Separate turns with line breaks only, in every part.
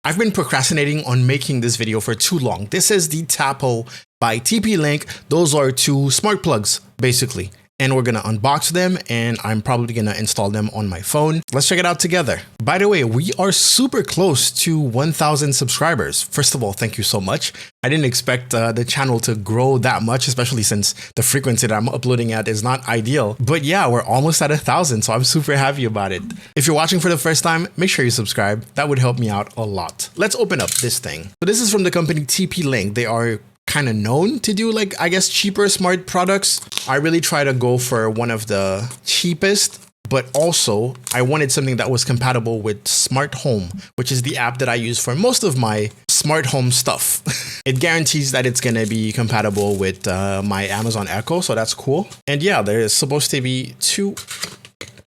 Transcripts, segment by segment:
I've been procrastinating on making this video for too long. This is the Tapo by TP-Link. Those are two smart plugs, basically. And we're gonna unbox them and I'm probably gonna install them on my phone. Let's check it out together. By the way, we are super close to 1,000 subscribers. First of all, thank you so much. I didn't expect the channel to grow that much, especially since the frequency that I'm uploading at is not ideal. But yeah, we're almost at 1,000, so I'm super happy about it. If you're watching for the first time, make sure you subscribe. That would help me out a lot. Let's open up this thing. So this is from the company TP-Link. They are kind of known to do, like, I guess, cheaper smart products. I really try to go for one of the cheapest, but also I wanted something that was compatible with Smart Home, which is the app that I use for most of my smart home stuff. It guarantees that it's gonna be compatible with my Amazon Echo, so that's cool. And yeah, there's supposed to be 2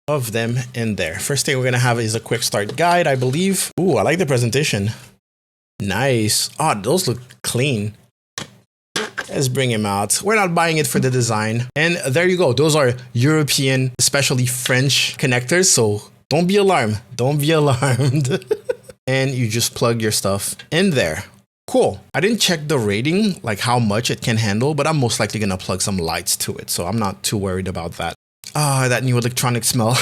of them in there. First thing we're gonna have is a quick start guide, I believe. Ooh, I like the presentation. Nice. Oh, those look clean. Let's bring him out. We're not buying it for the design. And there you go. Those are European, especially French connectors. So don't be alarmed. Don't be alarmed. And you just plug your stuff in there. Cool. I didn't check the rating, like how much it can handle, but I'm most likely going to plug some lights to it. So I'm not too worried about that. Ah, that new electronic smell.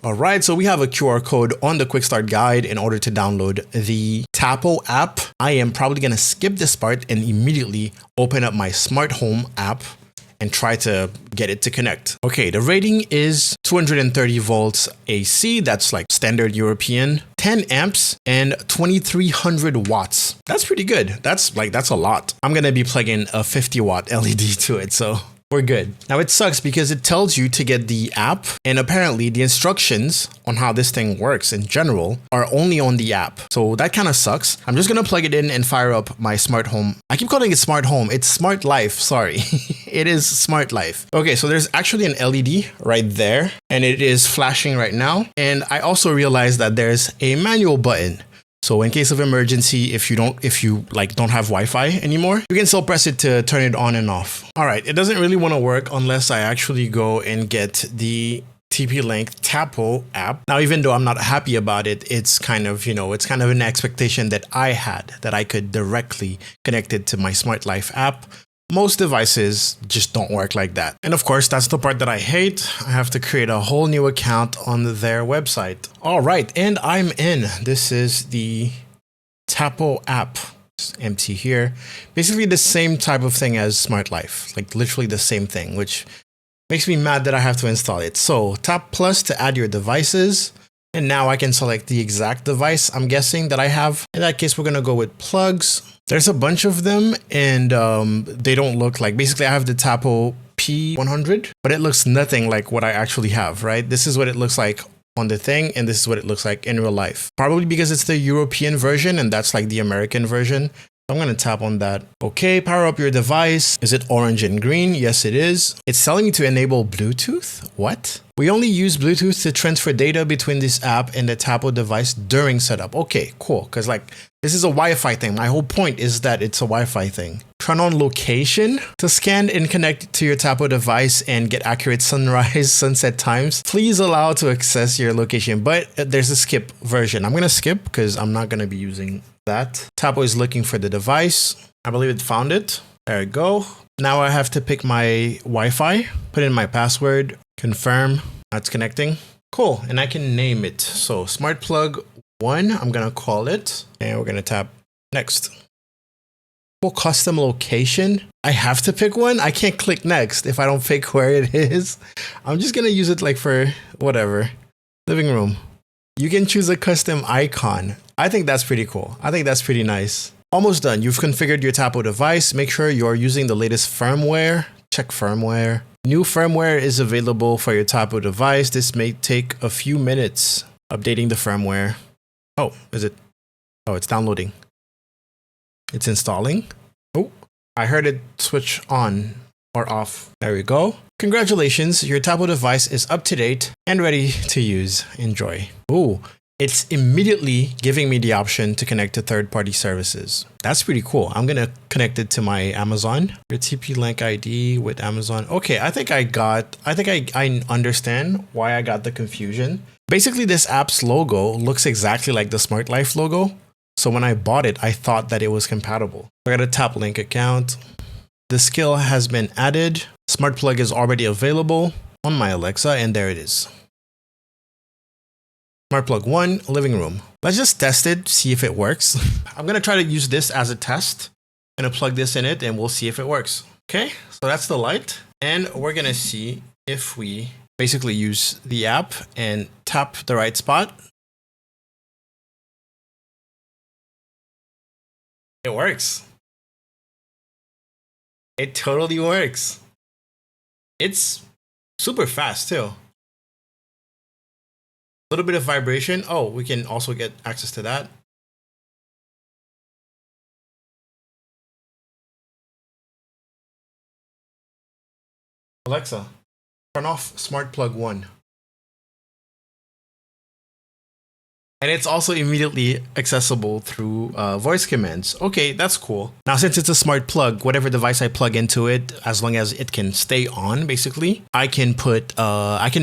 All right, so we have a QR code on the quick start guide in order to download the Tapo app. I am probably gonna skip this part and immediately open up my smart home app and try to get it to connect. Okay, the rating is 230 volts AC. That's like standard European, 10 amps and 2300 watts. That's pretty good. That's a lot. I'm gonna be plugging a 50 watt LED to it, so we're good. Now it sucks because it tells you to get the app, and apparently the instructions on how this thing works in general are only on the app. So that kind of sucks. I'm just gonna plug it in and fire up my smart home. I keep calling it smart home. It's smart life, sorry. It is smart life. Okay, so there's actually an LED right there and it is flashing right now. And I also realized that there's a manual button. So in case of emergency, if you don't have Wi-Fi anymore, you can still press it to turn it on and off. All right, it doesn't really want to work unless I actually go and get the TP-Link Tapo app. Now, even though I'm not happy about it, it's kind of, it's kind of an expectation that I had that I could directly connect it to my Smart Life app. Most devices just don't work like that. And of course, that's the part that I hate. I have to create a whole new account on their website. All right, and I'm in. This is the Tapo app. It's empty here. Basically the same type of thing as Smart Life, like literally the same thing, which makes me mad that I have to install it. So tap plus to add your devices. And now I can select the exact device I'm guessing that I have. In that case, we're gonna go with plugs. There's a bunch of them and they don't look like, basically I have the Tapo P100, but it looks nothing like what I actually have, right? This is what it looks like on the thing and this is what it looks like in real life. Probably because it's the European version and that's like the American version. I'm gonna tap on that. Okay, power up your device. Is it orange and green? Yes, it is. It's telling me to enable Bluetooth. What? We only use Bluetooth to transfer data between this app and the Tapo device during setup. Okay, cool. Because this is a Wi-Fi thing. My whole point is that it's a Wi-Fi thing. Turn on location to scan and connect to your Tapo device and get accurate sunrise, sunset times. Please allow to access your location, but there's a skip version. I'm gonna skip because I'm not gonna be using that. Tapo is looking for the device. I believe it found it. There we go. Now I have to pick my Wi-Fi, put in my password, confirm. That's connecting. Cool. And I can name it. So Smart Plug 1, I'm going to call it. And we're going to tap next. For custom location, I have to pick one. I can't click next if I don't pick where it is. I'm just going to use it like for whatever. Living room. You can choose a custom icon. I think that's pretty cool. I think that's pretty nice. Almost done. You've configured your Tapo device. Make sure you're using the latest firmware. Check firmware. New firmware is available for your Tapo device. This may take a few minutes updating the firmware. Oh, is it? Oh, it's downloading. It's installing. Oh, I heard it switch on or off. There we go. Congratulations, your Tapo device is up to date and ready to use. Enjoy. Ooh, it's immediately giving me the option to connect to third-party services. That's pretty cool. I'm gonna connect it to my Amazon. Your TP-Link ID with Amazon. Okay, I think I understand why I got the confusion. Basically, this app's logo looks exactly like the Smart Life logo, So when I bought it, I thought that it was compatible. I got a Tap Link account. The skill has been added. Smart plug is already available on my Alexa, and there it is. Smart plug 1, living room. Let's just test it, see if it works. I'm gonna try to use this as a test. I'm gonna plug this in it and we'll see if it works. Okay, so that's the light. And we're gonna see if we basically use the app and tap the right spot. It works. It totally works. It's super fast too. A little bit of vibration. Oh, we can also get access to that. Alexa, turn off Smart Plug 1. And it's also immediately accessible through voice commands. Okay, that's cool. Now, since it's a smart plug, whatever device I plug into it, as long as it can stay on, basically, I can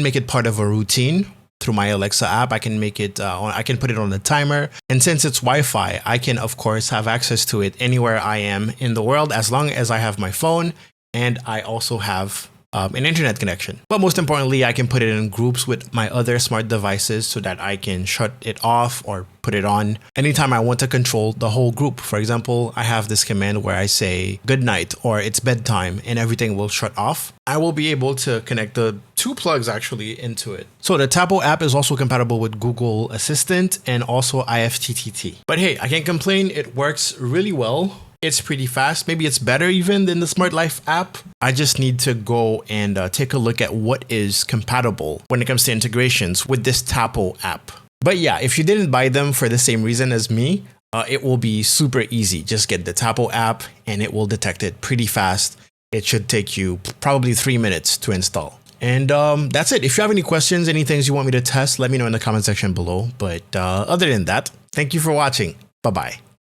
make it part of a routine through my Alexa app. I can make it, I can put it on the timer. And since it's Wi-Fi, I can, of course, have access to it anywhere I am in the world, as long as I have my phone and I also have an internet connection. But most importantly, I can put it in groups with my other smart devices so that I can shut it off or put it on anytime I want to control the whole group. For example, I have this command where I say good night or it's bedtime and everything will shut off. I will be able to connect the two plugs actually into it. So the Tapo app is also compatible with Google Assistant and also IFTTT. But hey, I can't complain. It works really well. It's pretty fast. Maybe it's better even than the Smart Life app. I just need to go and take a look at what is compatible when it comes to integrations with this Tapo app. But yeah, if you didn't buy them for the same reason as me, it will be super easy. Just get the Tapo app and it will detect it pretty fast. It should take you probably 3 minutes to install. And that's it. If you have any questions, any things you want me to test, let me know in the comment section below. But other than that, thank you for watching. Bye-bye.